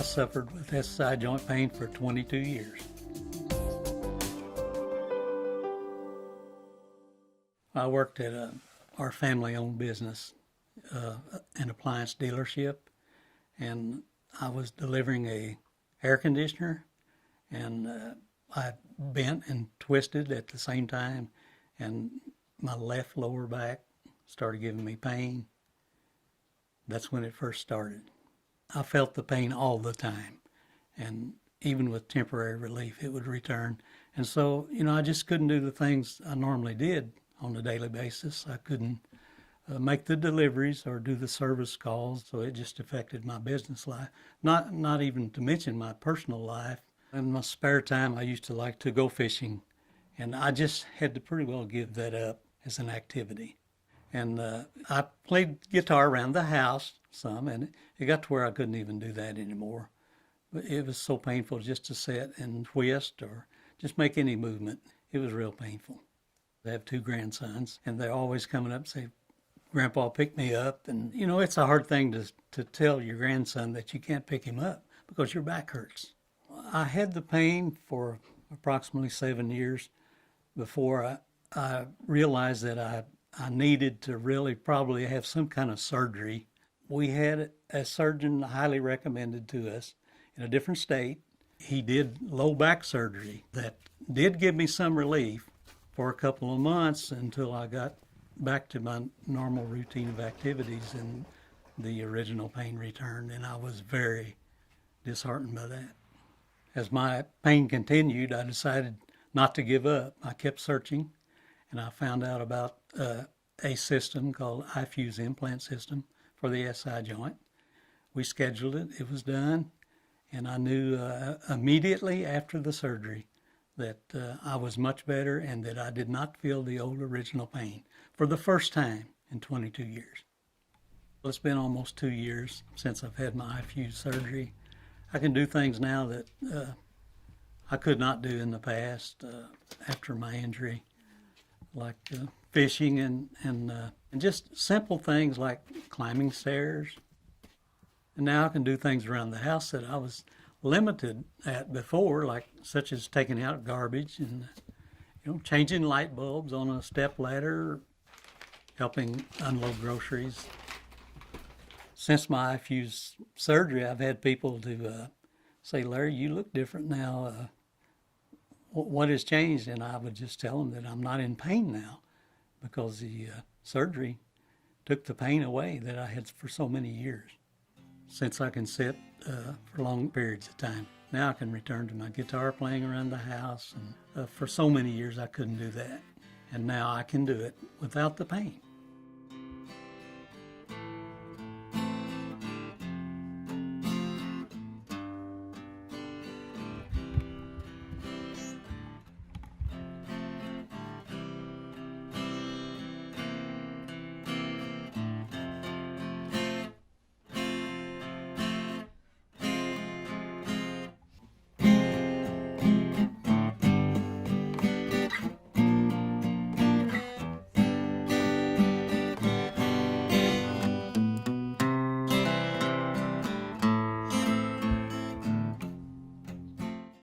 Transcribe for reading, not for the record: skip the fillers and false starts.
suffered with SI joint pain for 22 years. I worked at our family-owned business, an appliance dealership, and I was delivering a air conditioner, and I bent and twisted at the same time, and my left lower back started giving me pain. That's when it first started. I felt the pain all the time, and even with temporary relief, it would return. And so, I just couldn't do the things I normally did on a daily basis. I couldn't make the deliveries or do the service calls, so it just affected my business life. Not even to mention my personal life. In my spare time, I used to like to go fishing, and I just had to pretty well give that up as an activity. And I played guitar around the house some, and it got to where I couldn't even do that anymore. But it was so painful just to sit and twist or just make any movement. It was real painful. I have 2 grandsons, and they're always coming up and say, "Grandpa, pick me up." And, it's a hard thing to tell your grandson that you can't pick him up because your back hurts. I had the pain for approximately 7 years before I realized that I needed to really probably have some kind of surgery. We had a surgeon highly recommended to us in a different state. He did low back surgery that did give me some relief for a couple of months until I got back to my normal routine of activities and the original pain returned, and I was very disheartened by that. As my pain continued, I decided not to give up. I kept searching, and I found out about a system called iFuse Implant System for the SI joint. We scheduled it, it was done, and I knew immediately after the surgery that I was much better and that I did not feel the old original pain for the first time in 22 years. Well, it's been almost 2 years since I've had my iFuse surgery. I can do things now that I could not do in the past after my injury, like fishing and just simple things like climbing stairs. And now I can do things around the house that I was limited at before, like such as taking out garbage and changing light bulbs on a step ladder, helping unload groceries. Since my iFuse surgery, I've had people to say, "Larry, you look different now. What has changed?" And I would just tell them that I'm not in pain now because the surgery took the pain away that I had for so many years. Since I can sit for long periods of time, now I can return to my guitar playing around the house. And for so many years I couldn't do that. And now I can do it without the pain.